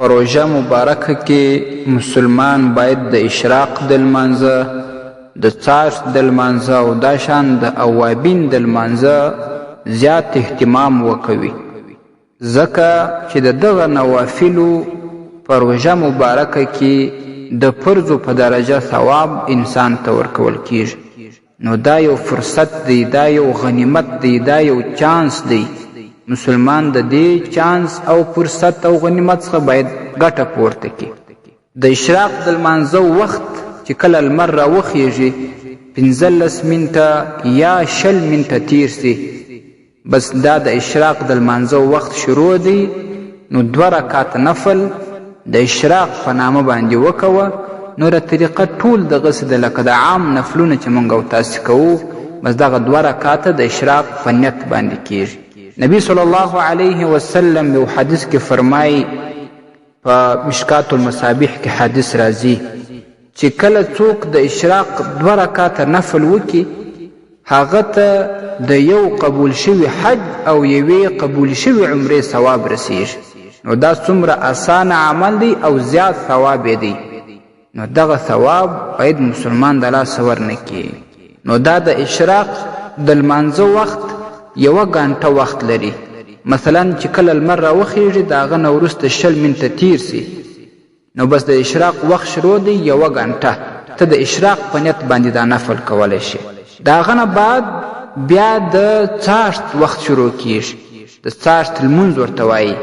په روژه مبارکه کې مسلمان باید د اشراق د لمانځه، د څاښت د لمانځه او دا شان د اوابین د لمانځه زیات اهتمام وکوي، ځکه چې د دغه نوافلو په روژه مبارکه کې د فرضو په درجه ثواب انسان ته ورکول کیږي. نو دا یو فرصت دی، دا یو غنیمت دی، دا یو چانس دی. مسلمان د دې چانس او فرصت او غنیمت څخه باید ګټه پورته کړي. د اشراق د لمانځه وخت چې کله لمر راوخیږي 15 منټه یا 20 منټه تیر سي، بس دا د اشراق د لمانځه وخت شروع دی. نو 2 رکعات نفل د اشراق په نامه باندې وکوه. نوره طریقه ټول دغسې ده لکه د عام نفلونه چې موږ او تاسې کوو، بس دغه 2 رکعاته د اشراق په نیت باندې کیږي. نبی صلی الله علیه وسلم یو حدیث کې فرمایي، په مشکات المصابیح کې حدیث راځي چې کله څوک د اشراق 2 رکعاته نفل وکړي، هغه ته د یو قبول شوي حج او یوې قبول شوي عمرې ثواب رسیږي. نو دا څومره اسانه عمل دی او زیات ثواب دی. نو دغه ثواب باید مسلمان د لاسه ورنه کړي. نو دا د اشراق د لمانځه وخت 1 غنټه وخت لري. مثلا چې کله لمر راوخیږي د هغه نه وروسته 20 منټه تیر سي، نو بس د اشراق وخت شروع دی 1 غنټه. ته د اشراق په نیت باندې دا نفل کولی شي. د هغه نه بعد بیا د څاښت وخت شروع کیږي، د څاښت لمونځ ورته وایي.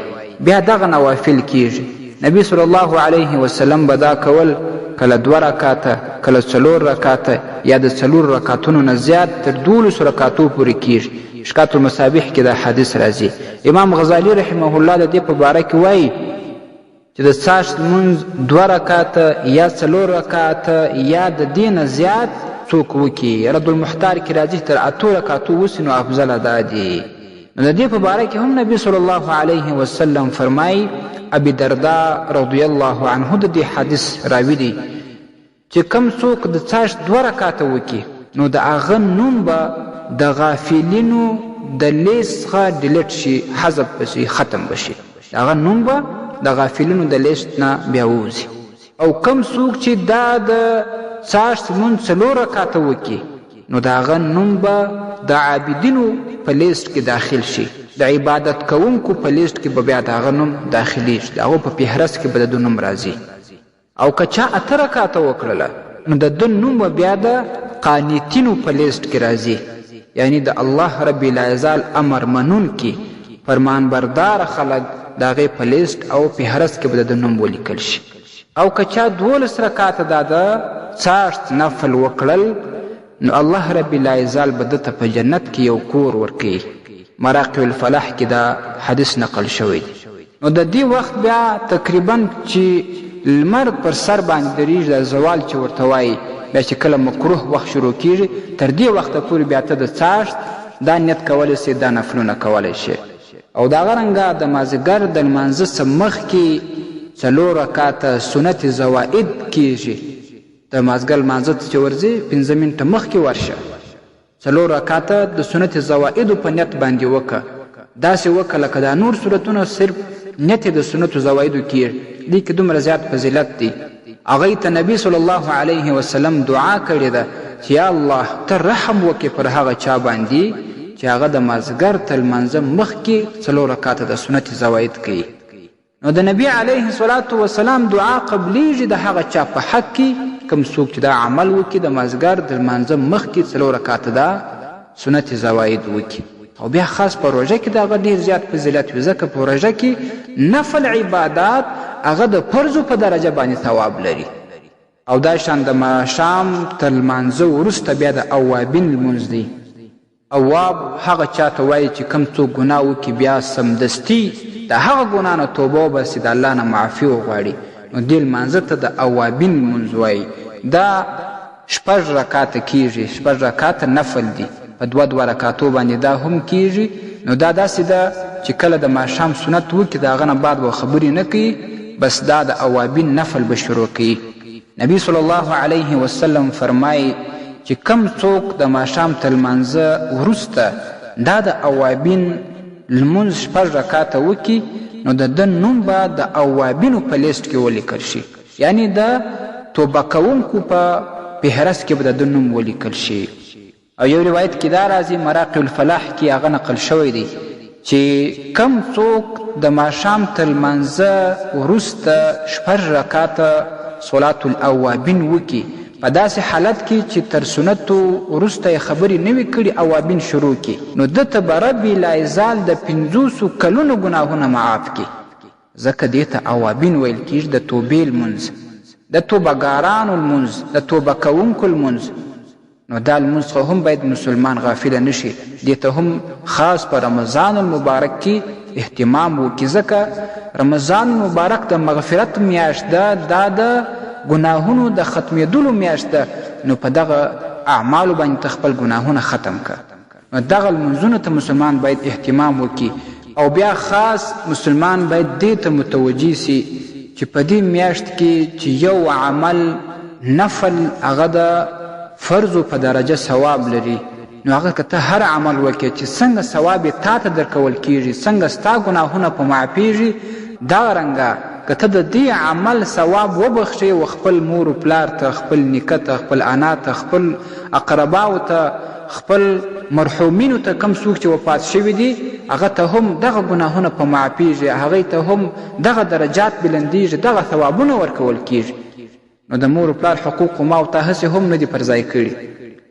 بیا دغه نوافل کیږي. نبی صلی الله علیه وسلم به دا کول، کله 2 رکعاته، کله 4 رکعاته، یا د 4 رکعتونو نه زیات تر 12 رکعتو پورې کیږي. مشکات المصابیح کې دا حدیث راځي. امام غزالی رحمه الله د دې په باره کې وایي چې د څاښت لمونځ 2 رکعاته یا 4 رکعاته یا د دې نه زیات څوک وکړي، رد المحتار کې راځي تر 8 رکعتو وسي، نو افضله دا دی. نو د دې په باره کې هم نبی صلی الله علیه وسلم فرمایي، ابي دردا رضی الله عنه د دې حدیث راوي دی چې کم څوک د څاښت 2 رکعاته وکړي، نو د هغه نوم به د غافلینو د لیست څخه ډیلیټ شي، حذف بشي، ختم بشي. هغه نوم به د غافلینو د لیست نه بیا ووځي. او کم څوک چې دا د څاښت لمونځ 4 رکعاته وکړي، نو د هغه نوم به د عابدینو په لیست کې داخل شي، د عبادت کوونکو په لیست کې به بیا د هغه نوم داخلیږي، د هغو په فهرست کې به د ده نوم راځي. او که چا 8 رکعاته وکړله، نو د ده نوم به بیا د قانتینو په لیست کې راځي، یعنی د الله رب العزال امر منونکي فرمانبردار خلک د هغې په لیست او فهرست کې به د ده نوم ولیکل شي. او که چا 12 رکعاته دا د څاښت نفل وکړل، نو الله رب العزال به دته په جنت کې یو کور ورکوي. مراقب الفلاح کې دا حدیث نقل شوی دی. نو د دې وخت بیا تقریبا چې لمر پر سر باندې درېږي، د زوال چې ورته وایي، بیا چې کله مکروه وخت شروع کیږي، تر دې وخته پورې بیا ته د څاښت دا نیت کولی شي، دا نفلونه کولی شي. او د هغه رنګه د مازدیګر د لمانځه څخه مخکې 4 رکعاته سنت زوائد کیږي. د مازدیګر لمانځه ته چې ورځې 15 منټه مخکې ورشه، 4 رکعاته د سنت زوائدو په نیت باندې وکړه. داسې وکړه لکه دا نور صورتونه صرف نیت د سنتو زوائدو کیږي. دې کې دومره زیات فضیلت دی. هغې ته نبی صلی الله علیه وسلم دعا کړې ده چې یا الله ته رحم وکړې پر هغه چا باندې چې هغه د مازدیګر تر لمانځه مخکې 4 رکعاته د سنت زواید کوي. نو د نبی علیه الصلاة وسلام دعا قبلیږي د هغه چا په حق کې کوم څوک چې دا عمل وکړي، د مازدیګر د لمانځه مخکې 4 رکعاته د سنت زواید وکړي. او بیا خاص په روژه کې د هغه ډېر زیات فضیلت وي، ځکه په روژه کې نفل عبادات هغه د فرضو په درجه باندې ثواب لري. او دا شان د ماښام تر لمانځه وروسته بیا د اوابین لمونځ دی. اواب هغه چاته وایي چې کم څوک ګناه وکړي، بیا سمدستي د هغه ګناه نه توبه وباسي، د الله نه معافي وغواړي، نو دې لمانځه ته د اوابین لمونځ وایي. دا 6 رکعاته کیږي، 6 رکعاته نفل دي، په 2 رکعاتو باندې دا هم کیږي. نو دا داسې ده چې کله د ماښام سنت وکړي، د هغه نه بعد به خبرې نه کوي، بس دا د اوابین نفل به شروع کوي. نبی صلی الله علیه وسلم فرمایي چې کم څوک د ماښام تر لمانځه وروسته دا د اوابین لمونځ 6 رکعاته وکړي، نو د ده نوم به د اوابینو په لیست کې ولیکل شي، یعنی د توبه کوونکو په فهرست کې به د ده نوم ولیکل شي. او یو روایت کې دا راځي مراقب الفلاح کې هغه نقل شوی دی چې کم څوک د ماښام تر لمانځه وروسته 6 رکاته صلات الاوابین وکړي، په داسې حالت کې چې تر سنتو وروسته یې خبرې نه وي کړي اوابین شروع کړي، نو ده ته به رب لا یزال د 50 کلونو ګناهونه معاف کړي. ځکه دې ته اوابین ویل کېږي، د توبې لمونځ، د توبهګارانو لمونځ، د توبه کوونکو لمونځ. نو دا لمونځ څخه هم باید مسلمان غافله نشي، دې ته هم خاص په رمضان المبارک کې اهتمام وکړي، ځکه رمضان المبارک د مغفرت میاشت ده، دا د ګناهونو د ختمېدلو میاشت ده. نو په دغه اعمالو باندې ته خپل ګناهونه ختم که. نو دغه لمونځونو ته مسلمان باید اهتمام وکړي، او بیا خاص مسلمان باید دې ته متوجه سي چې په دې میاشت کې چې یو عمل نفل هغه د فرضو په درجه ثواب لري، نو هغه که ته هر عمل وکړې چې څنګه ثواب یې تا ته درکول کېږي، څنګه ستا ګناهونه په معافېږي، دغه رنګه که ته د دې عمل ثواب وبخښې و خپل مور و پلار ته، خپل نیکه ته، خپل انا ته، خپل اقرباو ته، خپل مرحومینو ته، کم څوک چې وفات شوي دي هغه ته هم دغه ګناهونه په معافېږي، هغوی ته هم دغه درجات بلندېږي، دغه ثوابونه ورکول کېږي. نو د مور و پلار حقوق ما او تا هسې هم نه دي پر ځای کړي،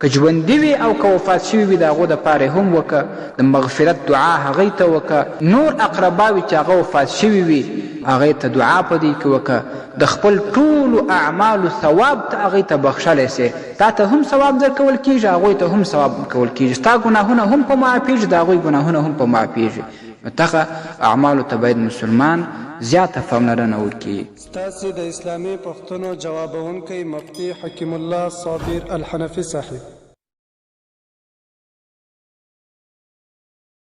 که ژوندي وي او که وفات شوي وي د هغو دپاره هم وکړه، د مغفرت دعا هغوی ته وکړه. نور اقربا وي چې هغه وفات شوي وي هغوی ته دعا په دې کې وکړه، د خپل ټولو اعمالو ثواب ته هغوی ته بخښلی سې، تا ته هم ثواب درکول کېږي، هغوی ته هم ثواب ورکول کېږي، ستا ګناهونه هم په معافېږي، د هغوی ګناهونه هم په معافېږي. نو دغه اعمالو ته باید مسلمان زیاته پاملرنه وکړي. ستاسې د اسلامي پوښتنو جوابونکی مفتي حکیم الله صابر الحنفي صاحب.